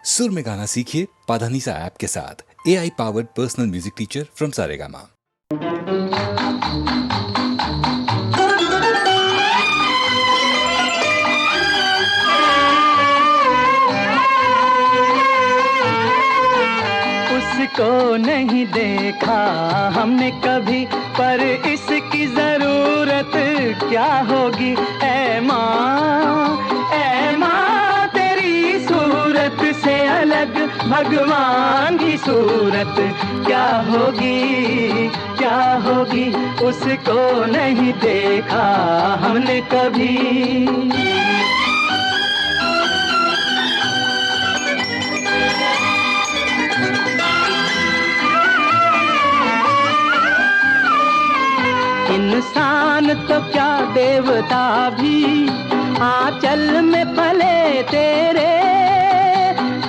सुर में गाना सीखिए पाधानीसा ऐप के साथ। AI powered personal music teacher from Saregama. उसको नहीं देखा हमने कभी, पर इसकी जरूरत क्या होगी। ऐ माँ तेरी सूरत से अलग भगवान की सूरत क्या होगी, क्या होगी। उसको नहीं देखा हमने कभी। इंसान तो क्या देवता भी आंचल में पले तेरे,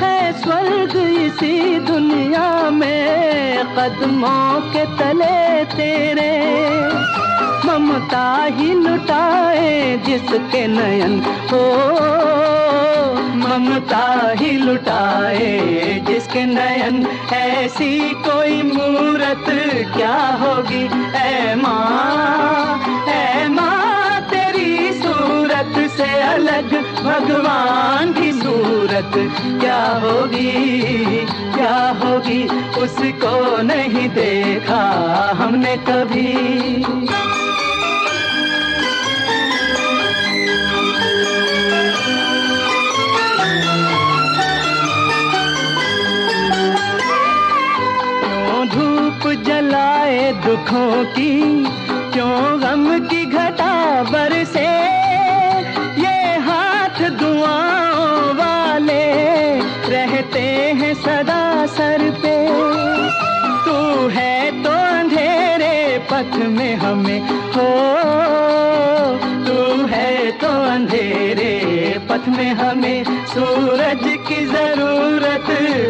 है स्वर्ग इसी दुनिया में कदमों के तले तेरे। ममता ही लुटाए जिसके नयन हो, ममता ही लुटाए जिसके नयन, ऐसी कोई मूरत क्या होगी। ऐ माँ तेरी सूरत से अलग भगवान की सूरत क्या होगी, क्या होगी। उसको नहीं देखा हमने कभी। धूप जलाए दुखों की, क्यों गम की घटा बरसे। ये हाथ दुआओं वाले रहते हैं सदा सर पे। तू है तो अंधेरे पथ में हमें हो, तू है तो अंधेरे पथ में हमें सूरज की जरूरत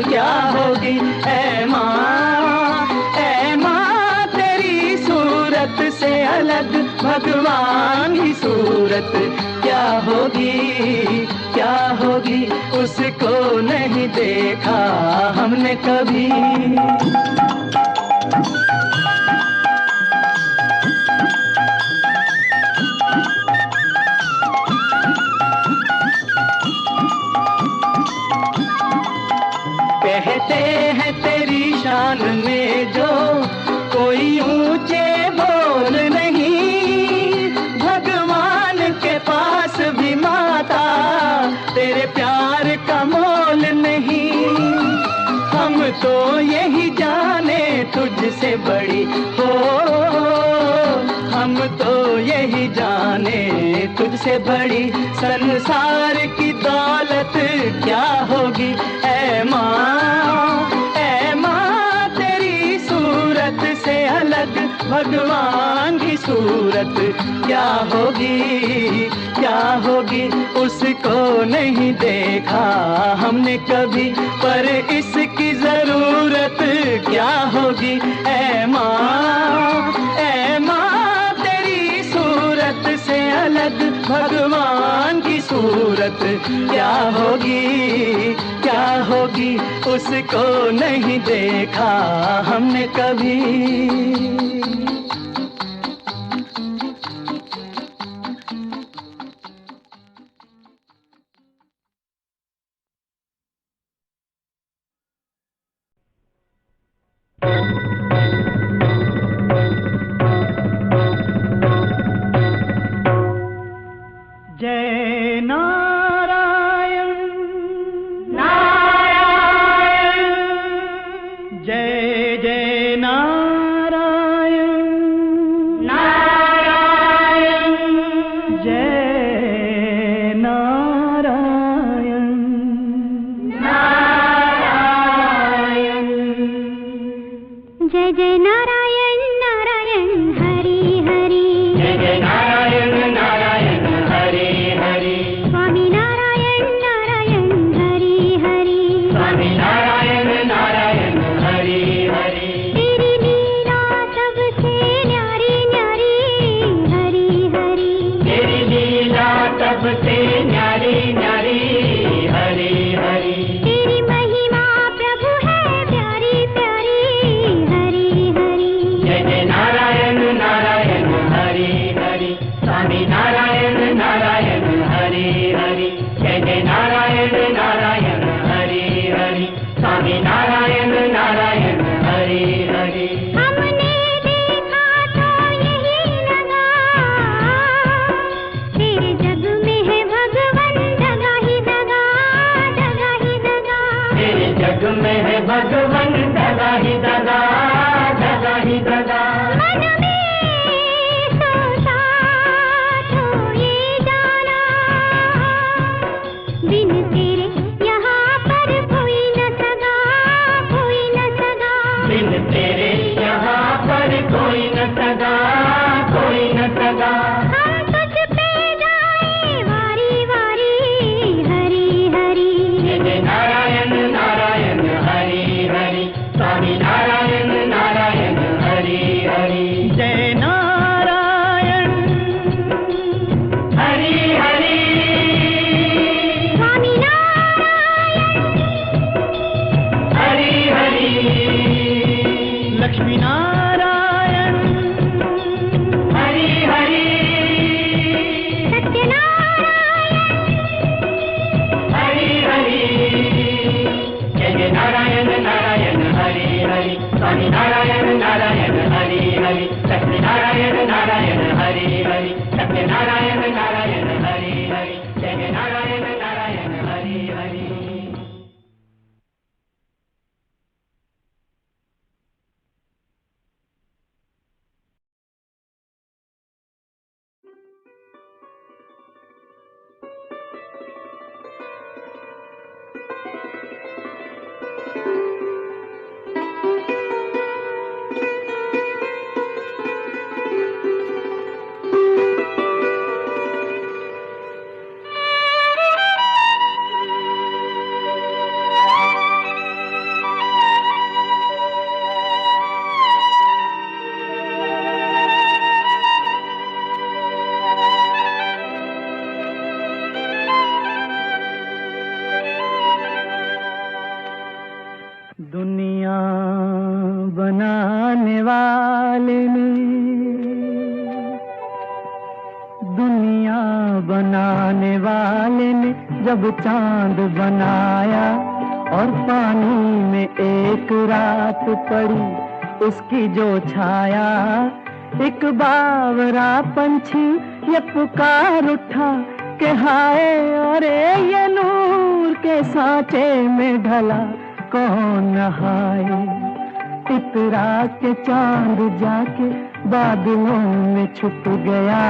क्या होगी। ऐ माँ तेरी सूरत से अलग भगवान की सूरत क्या होगी, क्या होगी। उसको नहीं देखा हमने कभी। कहते हैं तेरी शान में जो कोई ऊंचे बोल नहीं, भगवान के पास भी माता तेरे प्यार का मोल नहीं। हम तो यही जाने तुझसे बड़ी हो, हम तो यही जाने तुझसे बड़ी संसार की दौलत क्या होगी। ऐ माँ तेरी सूरत से अलग भगवान की सूरत क्या होगी, क्या होगी। उसको नहीं देखा हमने कभी, पर इसकी जरूरत क्या होगी। ऐ माँ तेरी सूरत से अलग भगवान की सूरत क्या होगी, क्या होगी। उसको नहीं देखा हमने कभी। जय नारायण नारायण, जय जय नारायण भगवन दगा ही दगा, दगा ही दगा। मन में सोचा तो ये जाना, बिन तेरे यहाँ पर कोई न सगा, कोई न सगा। बिन तेरे यहाँ पर कोई न सगा, कोई न सगा। हम तुझ पे गाए वारी वारी, हरी हरी। जय नारायण नारायण हरि हरि, स्वामी नारायण नारायण हरि हरि। जय नारायण हरि हरि, स्वामी नारायण हरि हरि। लक्ष्मी नारायण हरि हरि, सत्यनारायण हरि हरि। जय नारायण नारायण हरि हरि, स्वामी नारायण नारायण हरि हरि। लक्ष्मी नारायण नारायण हरि हरि, सत्य नारायण नारायण हरि हरि। जय नारायण नारायण हरि हरि। दुनिया बनाने वाले ने दुनिया बनाने वाले ने जब चांद बनाया और पानी में एक रात पड़ी उसकी जो छाया, एक बावरा पंछी ये पुकार उठा कि हाय अरे ये नूर के सांचे में ढला कौन नहाए। इतरा के चांद जाके बादलों में छुप गया,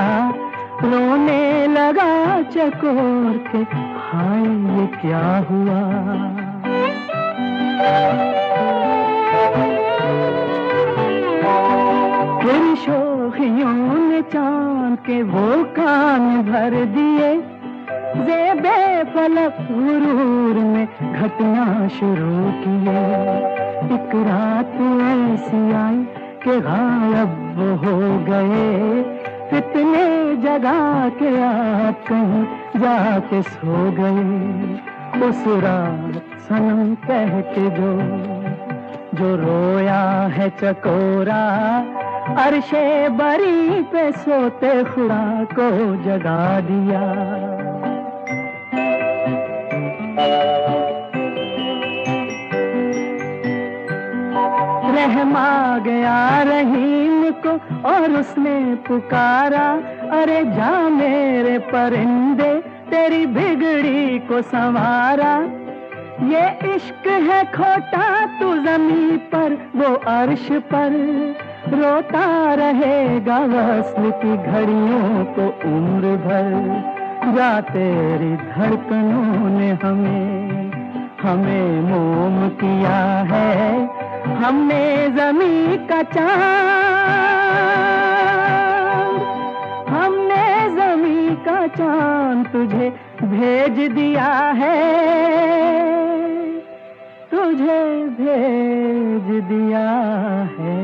रोने लगा चकोर के हाय ये क्या हुआ। फिर शोखियों ने चांद के वो कान भर दिए, ज़ेबे फलक गुरूर में घटना शुरू किए। एक रात ऐसी आई कि गायब हो गए, कितने जगा के आप कहीं जाके सो गए। उस रात सनम कह के जो रोया है चकोरा, अर्शे बरी पे सोते खुदा को जगा दिया। रहम आ गया रहीम को और उसने पुकारा, अरे जा मेरे परिंदे तेरी बिगड़ी को संवारा। ये इश्क है खोटा तू ज़मीं पर वो अर्श पर, रोता रहेगा वस्ल की घड़ियों को उम्र भर। जा तेरी धड़कनों ने हमें मोम किया है, हमने ज़मीं का चाँद, हमने ज़मीं का चाँद तुझे भेज दिया है, तुझे भेज दिया है।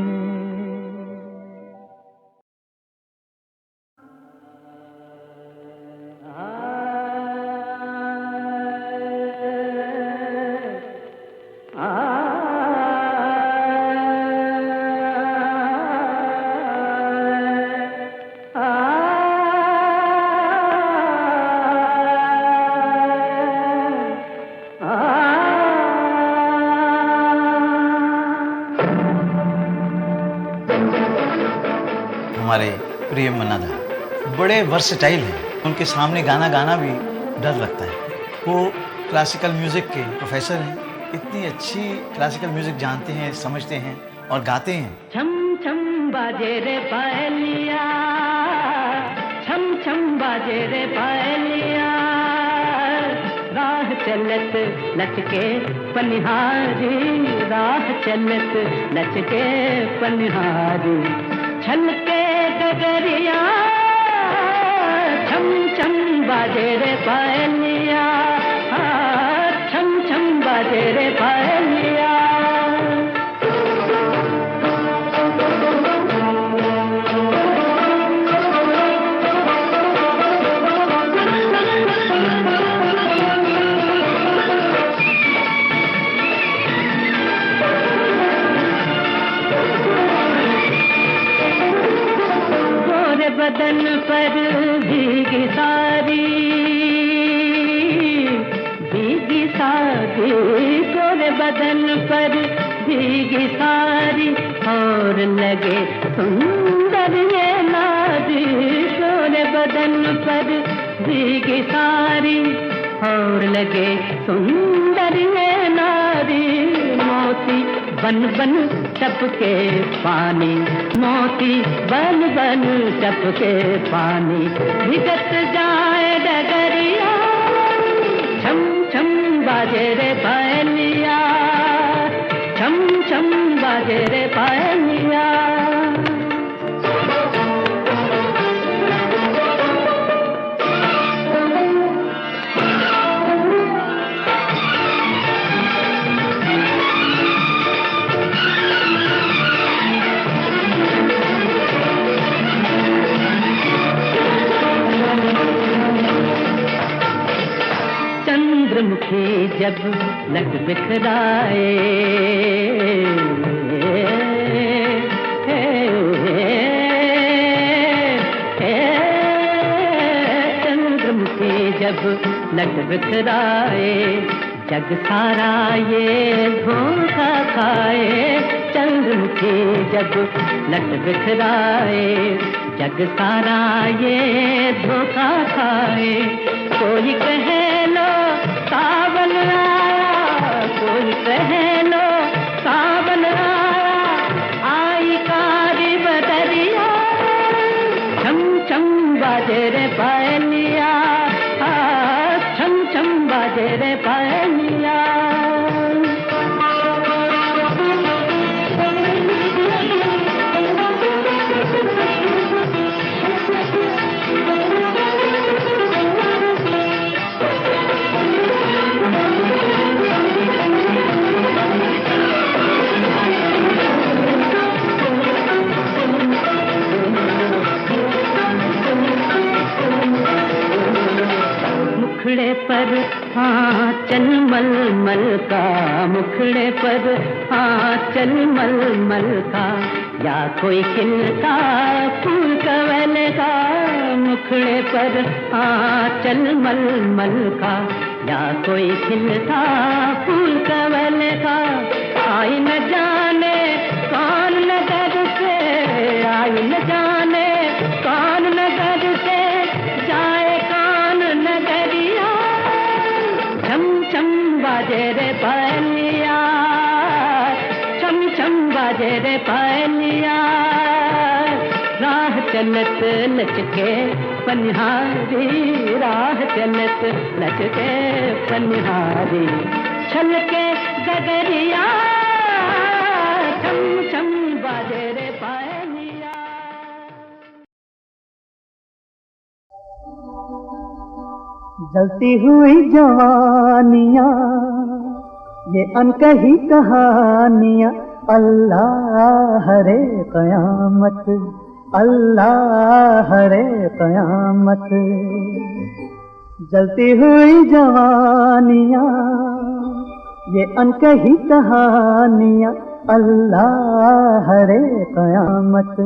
हमारे प्रिय मन्ना दा बड़े वर्सेटाइल हैं, उनके सामने गाना गाना भी डर लगता है। वो क्लासिकल म्यूज़िक के प्रोफेसर हैं इतनी अच्छी क्लासिकल म्यूजिक जानते हैं, समझते हैं और गाते हैं। छम छम बाजे रे पायलिया, छम छम बाजे रे पायलिया, राह चलत लचके पनिहारी, राह चलत लचके पनिहारी, छलके गगरिया, छम छम बाजे रे पायलिया, छम छम बाजे रे पायलिया। बदन पर भीगी सारी, भीगी सारी, गोरे बदन पर भीगी सारी, और लगे सुंदर ये नारी, गोरे बदन पर भीगी सारी, और लगे सुंदर ये नारी, मोती बन बन टपके पानी, मोती बन बन टपके पानी, भिगत जाए डगरिया, छम छम बाजे रे पायलिया, छम छम बाजे रे पायलिया। चंद्रमुखी जब लग बिखराए, चंद्रमुखी जब लग बिखराए, जग सारा ये धोखा खाए, चंद्रमुखी जब लग बिखराए, जग सारा ये धोखा खाए, कोई कहे लो सावन आया, कोई कहे लो सावन आया, आई कारी बदरिया, छम छम बाजे रे पायलिया, छम छम बाजे रे पायलिया। मुखड़े पर चल मलमल का, मुखड़े पर चल मलमल का, या कोई खिलता फूल कवल का, मुखड़े पर चल मलमल का, या कोई खिलता फूल कवल का, आई न जाने कौन नगर से, आई न जाने कौन नगर से, जाए कौन नगरिया, छम छम बाजे रे पायलिया, छम छम बाजे रे पायलिया, राह चलत लचके पनिहारी, राह चलत लचके पनिहारी, छलके गगरिया, छम छम बाजे रे पायलिया। जलती हुई जवानियाँ, ये अनकही कहानियाँ, अल्लाह रे क़यामत, अल्लाह रे क़यामत। जलती हुई जवानियाँ, ये अनकही कहानियाँ, अल्लाह रे क़यामत,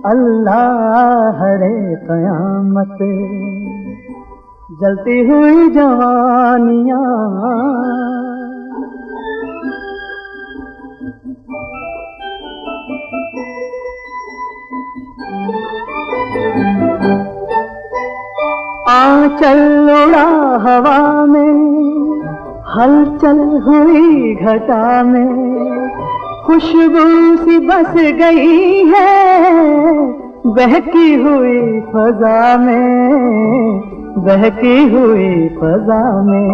अल्लाह रे क़यामत। जलती हुई जवानियाँ, आंचल उड़ा हवा में, हलचल हुई घटा में खुशबू सी बस गई है, बहकी हुई फजा में, बहकी हुई फजा में।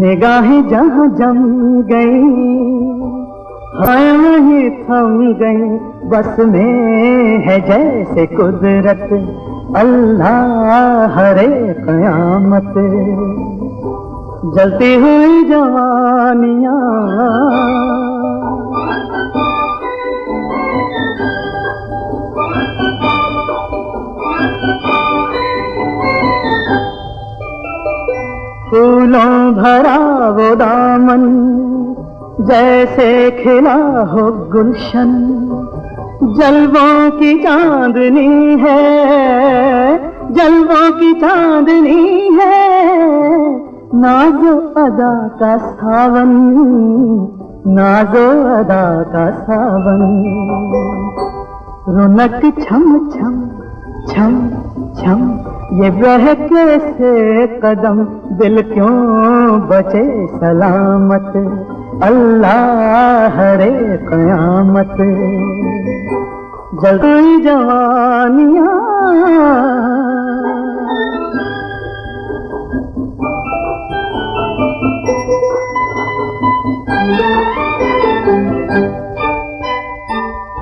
निगाहें जहाँ जम गई हाँ वहीं थम गई, बस में है जैसे कुदरत अल्लाह हरे कयामत। जलती हुई जवानियाँ फूलों भरा वो दामन जैसे खिला हो गुलशन, जलवों की चांदनी है, जलवों की चांदनी है, नाज़ो अदा का सावन, नाज़ो अदा का सावन। रौनक छम छम छम छम ये बहके से कदम, दिल क्यों बचे सलामत अल्लाह हरे कयामत। जल्दी जवानियाँ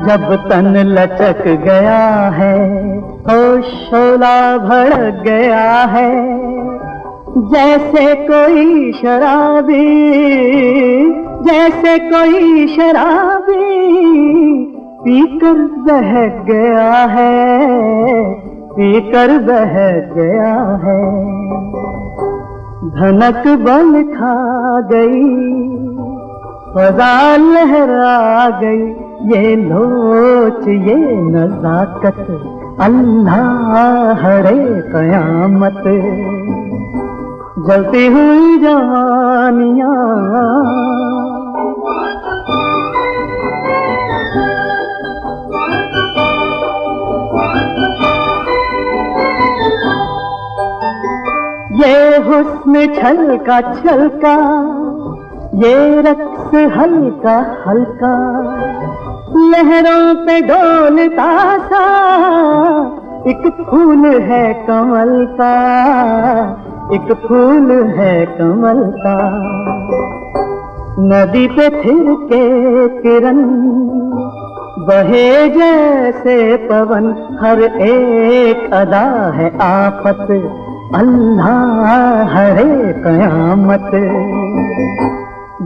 जब तन लचक गया है होश शोला भड़क गया है, जैसे कोई शराबी, जैसे कोई शराबी पीकर बहक गया है, पीकर बहक गया है। धनक बल खा गई फजा लहरा गई, ये लोच ये नजाकत अल्लाह हरे कयामत। जलती हुई जवानियाँ ये हुस्न छलका छलका, ये रक्स हल्का हल्का, लहरों पे डोलता सा एक फूल है कमल का, एक फूल है कमल का। नदी पे फिर के किरण बहे जैसे पवन, हर एक अदा है आफत अल्लाह हरे कयामत।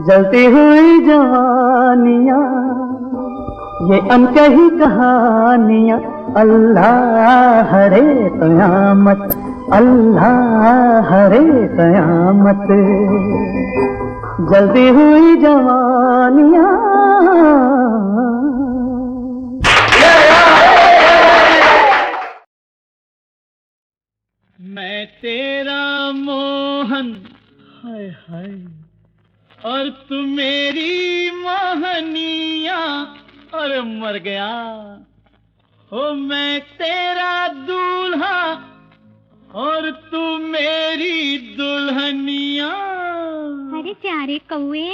जलती हुई जवानियाँ ये अनकही कहानियाँ अल्लाह हरे कयामत, अल्लाह हरे कयामत। जलती हुई जवानियाँ मैं तेरा मोहन हाय हाय और तू मेरी मोहनिया और मर गया हो मैं तेरा दूल्हा और तू मेरी दुल्हनिया। अरे प्यारे कौए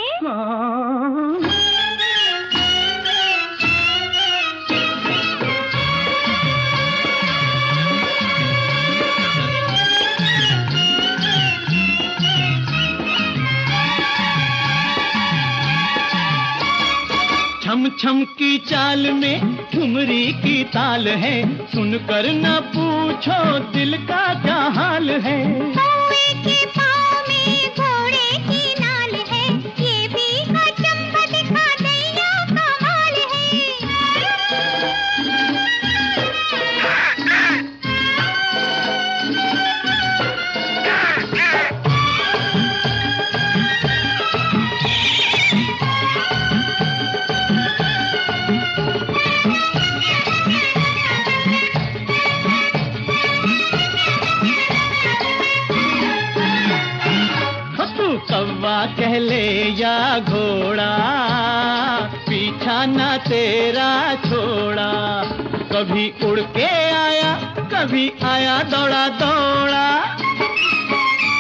छम छम की चाल में ठुमरी की ताल है, सुनकर न पूछो दिल का क्या हाल है। कौए के पाँव में घोड़े की नाल है, ये भी अचंभा दिखा दैया कमाल है। कौवा कह ले या घोड़ा, पीछा ना तेरा छोड़ा। कभी उड़ के आया, कभी आया दौड़ा दौड़ा।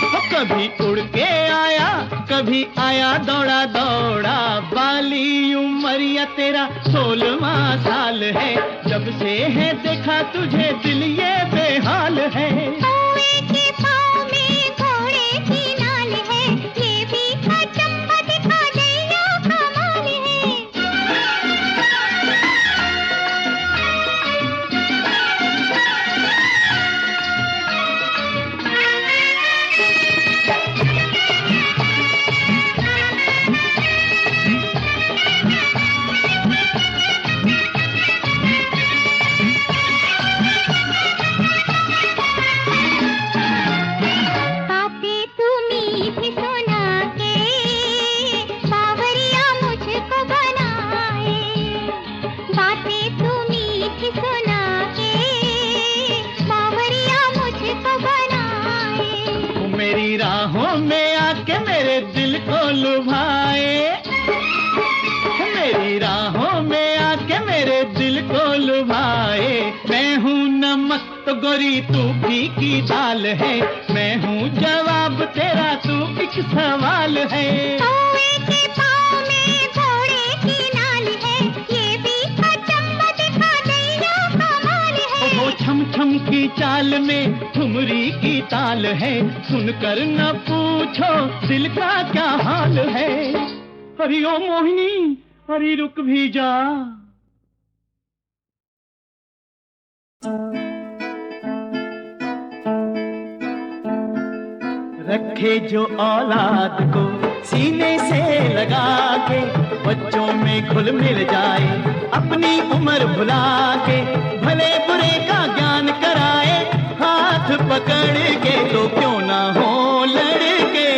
कभी उड़ के आया, कभी आया दौड़ा दौड़ा। बाली उमरिया तेरा 16वां साल है, जब से है देखा तुझे दिल ये बेहाल है। कौवे के पाँव में घोड़े की नाल है, ये भी अचंभा दिखा दैया कमाल है। बातें तू मीठी सुना के बावरिया मुझको बनाए। बातें तू मीठी सुना के बावरिया मुझको बनाए। मेरी राहों में आके मेरे दिल को लुभाए, मेरी राहों में आके मेरे दिल को लुभाए। मैं हूँ नमक तो गोरी तू फीकी दाल है, मैं हूँ जवाब तेरा तू एक सवाल है। कौवे के पाँव में घोड़े की नाल है, ये भी अचंभा दिखा दैया कमाल है। वो छम छम की चाल में ठुमरी की ताल है, सुनकर न पूछो दिल का क्या हाल है। हरि ओ मोहिनी, हरि रुक भी जा। रखे जो औलाद को सीने से लगा के, बच्चों में घुल मिल जाए, अपनी उम्र भुला के, भले बुरे का ज्ञान कराए, हाथ पकड़ के। तो क्यों ना हो लड़के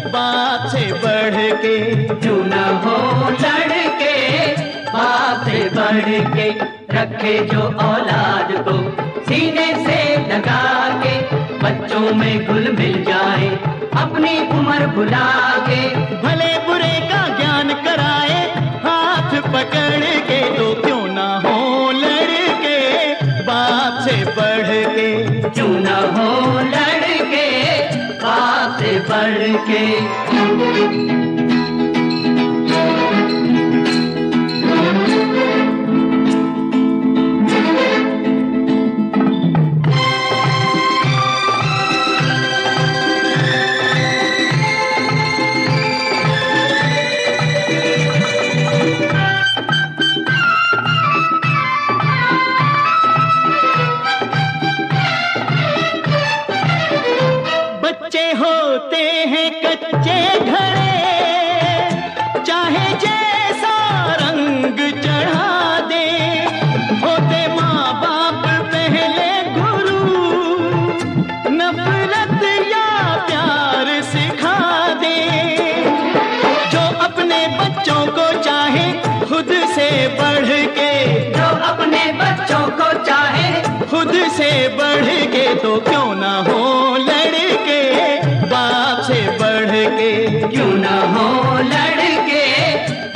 बाप से बढ़ के, क्यों न हो लड़के बाप से बढ़ के। रखे जो औलाद को सीने से लगा के, बच्चों में घुल मिल जाए, अपनी उम्र भुला के। भले बुरे का ज्ञान कराए, हाथ पकड़ के। तो क्यों ना हो लड़के बाप से बढ़ के, क्यों न हो लड़के बाप से बढ़ के। बच्चे होते हैं कच्चे घड़े, चाहे जैसा रंग चढ़ा दे। होते माँ बाप पहले गुरु, नफरत या प्यार सिखा दे। जो अपने बच्चों को चाहे खुद से बढ़ के, जो अपने बच्चों को चाहे खुद से बढ़ के। तो क्यों ना हो लड़के बाप से बढ़ के, क्यों न हो लड़के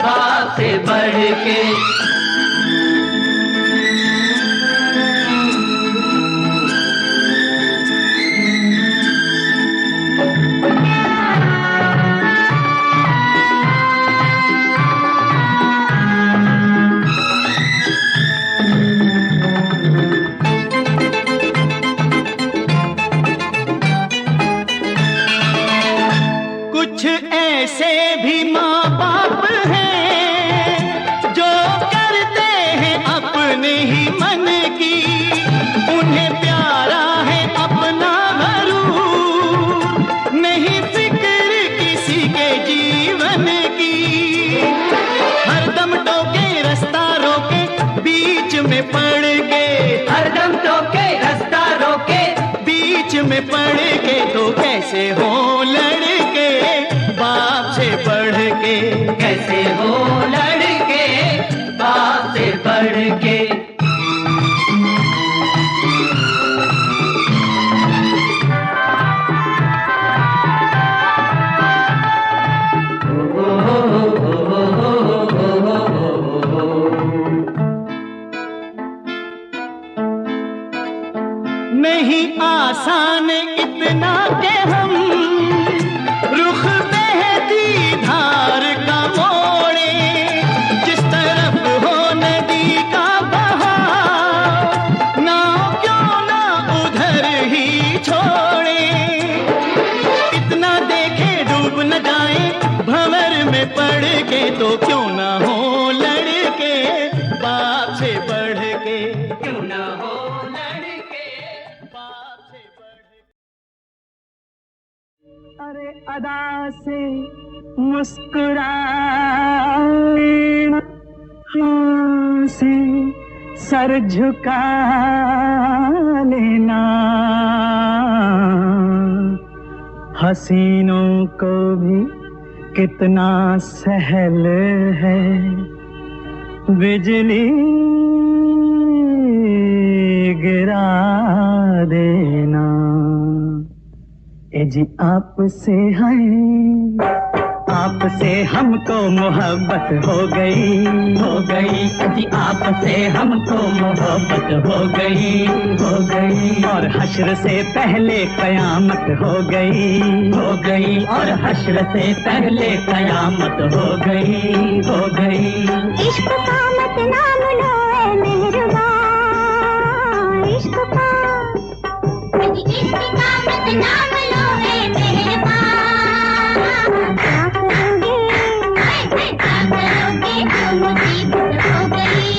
बाप से बढ़ के। कुछ ऐसे भी माँ बाप हैं जो करते हैं अपने ही मन की। उन्हें प्यारा है अपना घरू, नहीं फिक्र किसी के जीवन की। हरदम टोके रास्ता रोके बीच में पड़ के, हरदम टोके रास्ता रोके बीच में पड़ के। तो कैसे हो लड़के बाप से बढ़ के, कैसे हो लड़के बाप से बढ़ के। नहीं आसान इतना के हम है पढ़ के तो क्यों ना हो लड़के बाप से बढ़ के, क्यों ना हो लड़के बाप से बढ़ के। अरे अदा से मुस्कुराना, हाँ से सर झुका लेना, हसीनों को भी कितना सहल है बिजली गिरा देना। ए जी आपसे है, आपसे हमको मोहब्बत हो गई जी, आपसे हमको मोहब्बत हो गई और हश्र से पहले कयामत हो गई और हश्र से पहले कयामत हो गई इश्क का मत नाम लो ऐ मेहरबान, इश्क का मत नाम लो ऐ मेहरबान। क्या करोगे जो मुसीबत हो गई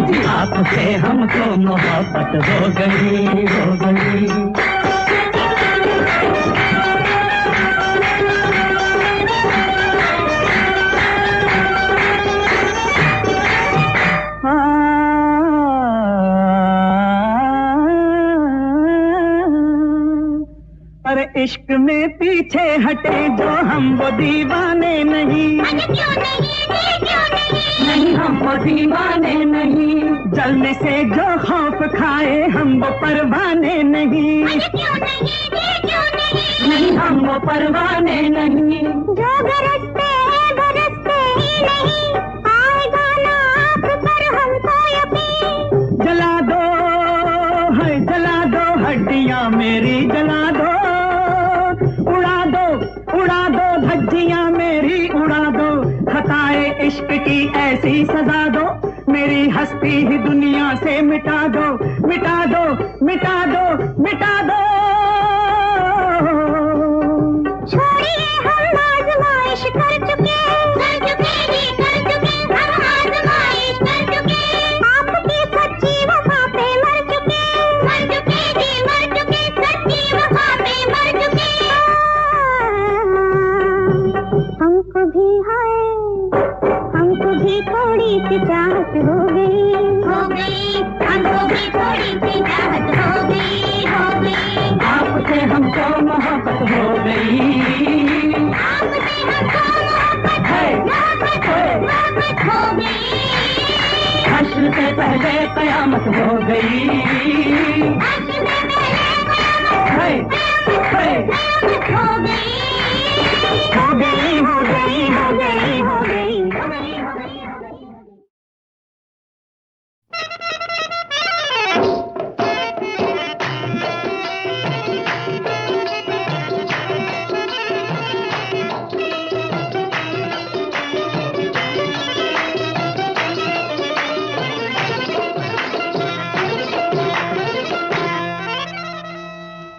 जी आपसे हमको मोहब्बत हो गई अरे इश्क में पीछे हटे जो हम वो दीवाने नहीं, नहीं हम वो दीवाने नहीं, जलने से जो खौफ खाए हम वो परवाने नहीं, नहीं हम वो परवाने नहीं, जो गरजते ही नहीं, आएगा ना आप पर हमको यकीन। जला दो हड्डियां मेरी जला दो, उड़ा दो धज्जियां मेरी उड़ा दो, खताए इश्क की ऐसी सजा दो, मेरी हस्ती ही दुनिया से मिटा दो। छोड़िए हम आजमाइश कर चुके, हम आजमाइश कर चुके, आपकी सच्ची वफा पे मर चुके, सच्ची वफा पे मर चुके। हमको भी थोड़ी सी चाहत हो गई, हमको भी थोड़ी सी चाहत हो गई। आपसे हमको मोहब्बत हो गई, आपसे हमको मोहब्बत हो गई। हश्र से पहले कयामत हो गई, हश्र से पहले कयामत हो गई।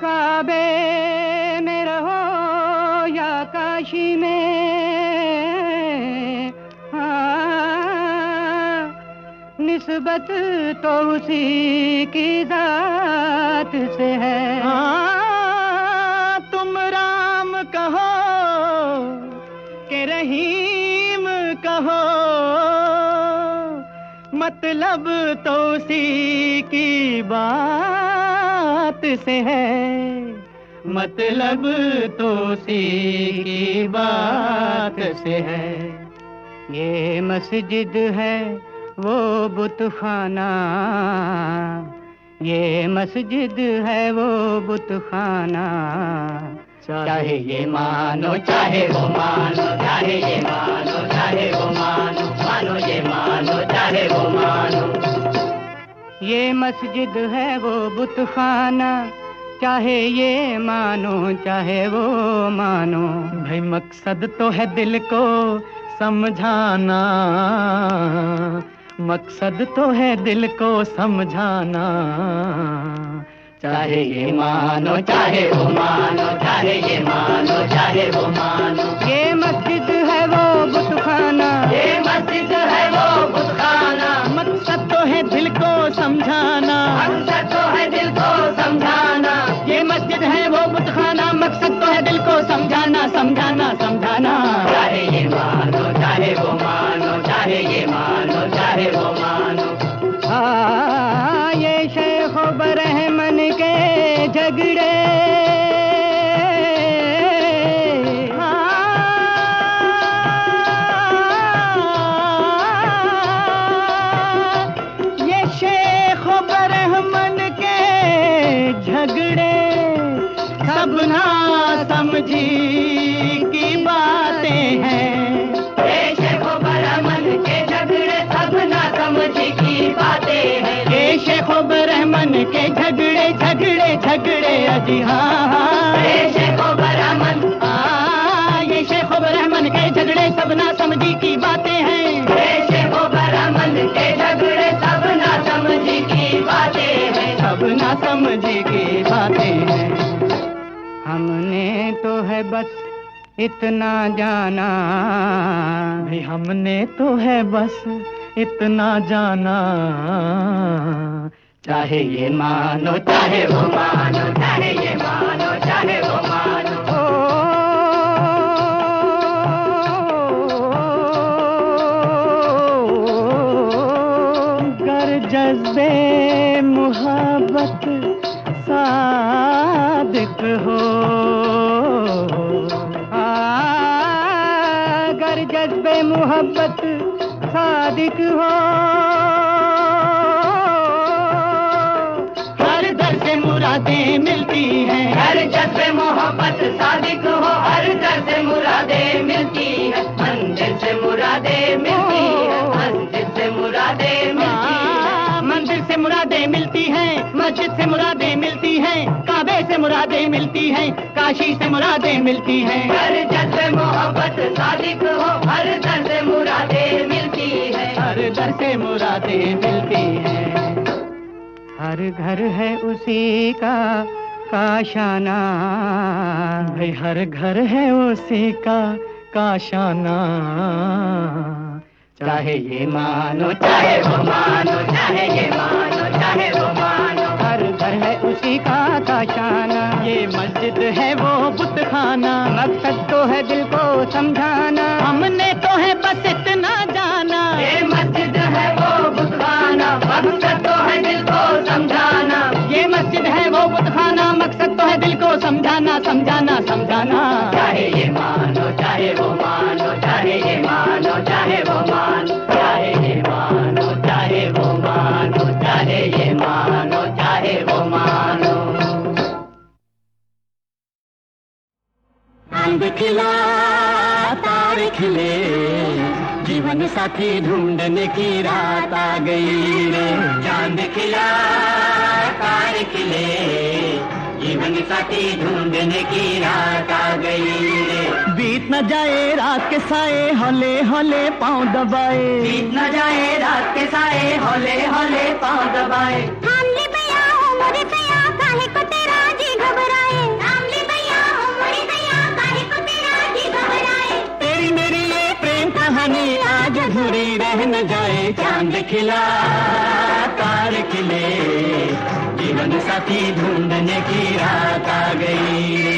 काबे में रहो या काशी में, हाँ निस्बत तो उसी की जात से है। हाँ तुम राम कहो कि रहीम कहो, मतलब तो उसी की बात से है, मतलब तो उसी की बात से है। ये मस्जिद है वो बुतखाना, ये मस्जिद है वो बुतखाना, चाहे ये मानो चाहे वो मानो, चाहे ये मानो चाहे वो मानो, मानो ये मानो चाहे वो मानो। ये मस्जिद है वो बुतखाना, चाहे ये मानो चाहे वो मानो। भाई मकसद तो है दिल को समझाना, मकसद तो है दिल को समझाना, चाहे ये मानो चाहे वो मानो, चाहे ये मानो चाहे वो मानो। ये मस्जिद है मन के झगड़े झगड़े झगड़े अजी हाँ हाँ। ये शेखो बरहमन, ये शेखो बरहमन के झगड़े सब ना समझी की बातें हैं। ये शेखो बरहमन के झगड़े सब ना समझी की बातें हैं, सब ना समझी की बातें हैं। हमने तो है बस इतना जाना, भाई हमने तो है बस इतना जाना, चाहे ये मानो चाहे वो मानो, चाहे ये मानो चाहे वो मानो। गर जज्बे मुहब्बत सादिक हो, गर जज्बे मुहब्बत सादिक हो, हर दर से मुरादें मिलती हैं। हर जज्बे मोहब्बत सादिक हो, हर दर से मुरादें मिलती है, मंदिर से मुरादें मिलती है, मंदिर से मुरादें मिलती है। मंदिर से मुरादें मिलती हैं, मस्जिद से मुरादें मिलती हैं, काबे से मुरादें मिलती हैं, काशी से मुरादें मिलती हैं। हर जज्बे मोहब्बत सादिक हो, हर दर से मुरादें मिलती है, हर दर से मुरादें मिलती हैं। हर घर है उसी का काशाना, भाई हर घर है उसी का काशाना, चाहे ये मानो चाहे वो मानो, चाहे ये मानो चाहे वो मानो। हर घर है उसी का काशाना, ये मस्जिद है वो बुतखाना, मकसद तो है दिल को समझाना, हमने तो है बस इतना जाना। ये मस्जिद है वो बुतखाना, मकसद तो है दिल को समझाना। ये मस्जिद है वो बुतखाना, मकसद तो है दिल को समझाना समझाना समझाना। चाहे ये मानो चाहे वो मानो, चाहे ये मानो चाहे वो मानो, चाहे ये मानो चाहे वो मानो, चाहे ये मानो चाहे वो मानो। चांद खिला तारे खिले, जीवन साथी ढूंढने की रात आ गई रे। चांद खिला तारे खिले, जीवन साथी ढूंढने की रात आ गई रे। बीत न जाए रात के साए, हौले हौले पाँव दबाए, बीत न जाए रात के साए, हौले हौले पाँव दबाए। थाम ले भैया हो मोरे सया, काहे को तेरा जी घबराए। थाम ले भैया हो मोरे सया, काहे को तेरा जी घबराए। तेरी मेरी ये प्रेम कहानी आज अधूरी रह न जाए। चांद खिला तारे खिले, जीवन साथी ढूंढने की रात आ गई रे।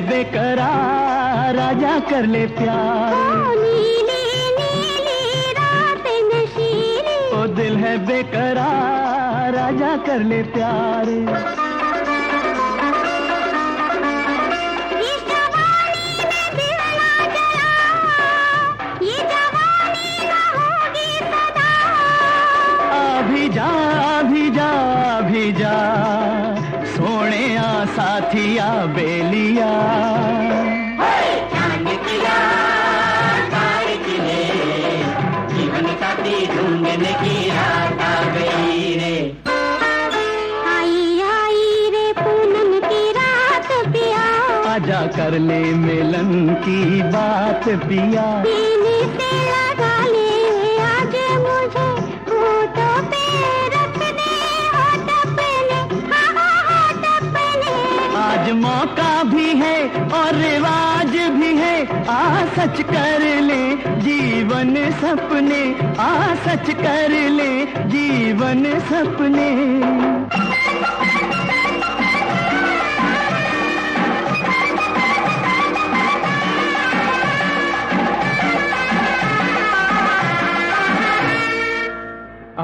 बेकरार राजा कर ले प्यार, नीली नीली रात नशीली, ओ दिल है बेकरार राजा कर ले प्यार। इस जवानी में दिल ना जला, ये जवानी ना होगी सदा। अभी जा अभी जा अभी जा, सोने आ साथिया बेलिया। चांद खिला तारे खिले, जीवन साथी ढूंढने की रात आ गई रे। आई आई रे पूनम की रात पिया, आजा कर ले मिलन की बात पिया। सीने से लगा ले आज मुझे, होठों पे रख दे होठ अपने, हाँ होठ अपने। आज मौका भी है और रिवाज भी है, आ सच कर ले जीवन सपने, आ सच कर ले जीवन सपने।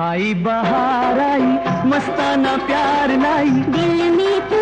आई बहार आई मस्ताना प्यार लाई, दिल में तू